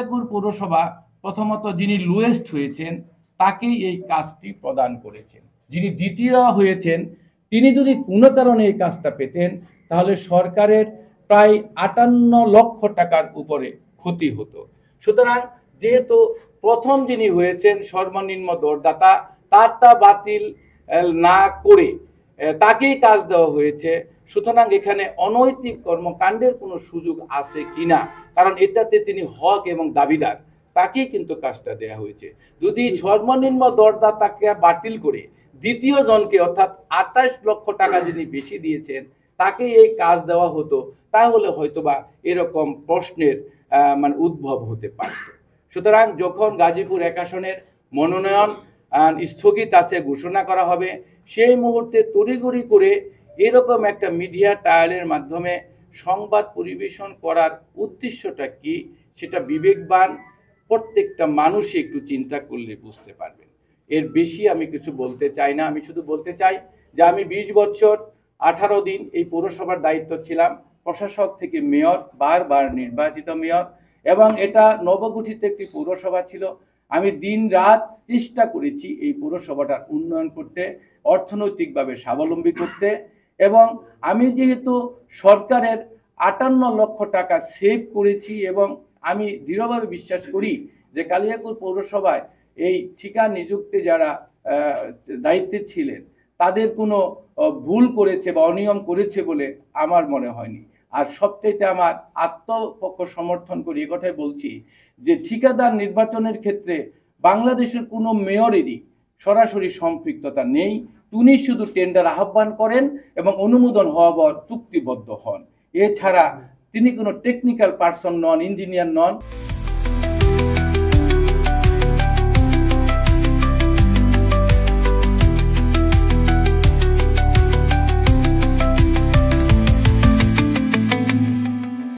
কালিয়াকৈর পৌরসভা প্রথমত যিনি লোয়েস্ট হয়েছেন তাকেই এই কাজটি প্রদান করেছেন। যিনি দ্বিতীয় হয়েছেন তিনি যদি কোনো কারণে এই কাজটা পেতেন তাহলে সরকারের প্রায় 58 লক্ষ টাকার উপরে ক্ষতি হতো। সুতরাং যেহেতু প্রথম যিনি হয়েছেন সর্বনিম্ন দরদাতা তারটা বাতিল না করে তাকেই কাজ দেওয়া হয়েছে, সুতরাং এখানে অনৈতিক কর্মকাণ্ডের কোনো সুযোগ আছে কিনা, কারণ এটাতে তিনি হক এবং দাবিদার, তাকেই কিন্তু কাজটা দেওয়া হয়েছে। যদি সর্বনিম্ন দরদাতাকে বাতিল করে দ্বিতীয় জনকে অর্থাৎ 28 লক্ষ টাকা যিনি বেশি দিয়েছেন তাকে এই কাজ দেওয়া হতো তাহলে হয়তোবা এরকম প্রশ্নের উদ্ভব হতে পারত। সুতরাং যখন গাজীপুর 1 আসনের মনোনয়ন স্থগিত আছে ঘোষণা করা হবে, সেই মুহূর্তে তড়িঘড়ি করে এরকম একটা মিডিয়া ট্রায়ালের মাধ্যমে সংবাদ পরিবেশন করার উদ্দেশ্যটা কি সেটা বিবেকবান প্রত্যেকটা মানুষই একটু চিন্তা করলে বুঝতে পারবেন। এর বেশি আমি কিছু বলতে চাই না। আমি শুধু বলতে চাই যে আমি 20 বছর 18 দিন এই পৌরসভার দায়িত্ব ছিলাম, প্রশাসক থেকে মেয়র, বারবার নির্বাচিত মেয়র, এবং এটা নবগঠিত একটি পৌরসভা ছিল। আমি দিন রাত চেষ্টা করেছি এই পৌরসভাটার উন্নয়ন করতে, অর্থনৈতিকভাবে স্বাবলম্বী করতে, এবং আমি যেহেতু সরকারের 58 লক্ষ টাকা সেভ করেছি এবং আমি দৃঢ়ভাবে বিশ্বাস করি যে কালিয়াকৈর পৌরসভায় এই ঠিকা নিযুক্তি যারা দায়িত্বে ছিলেন তাদের কোনো ভুল করেছে বা অনিয়ম করেছে বলে আমার মনে হয়নি। আর সবচাইতে আমার আত্মপক্ষ সমর্থন করি এ কথাই বলছি যে ঠিকাদার নির্বাচনের ক্ষেত্রে বাংলাদেশের কোনো মেয়রেরই সরাসরি সম্পৃক্ততা নেই। তিনি শুধু টেন্ডার আহ্বান করেন এবং অনুমোদন হওয়া পর চুক্তিবদ্ধ হন। এছাড়া তিনি কোনো টেকনিক্যাল পার্সন নন, ইঞ্জিনিয়ার নন।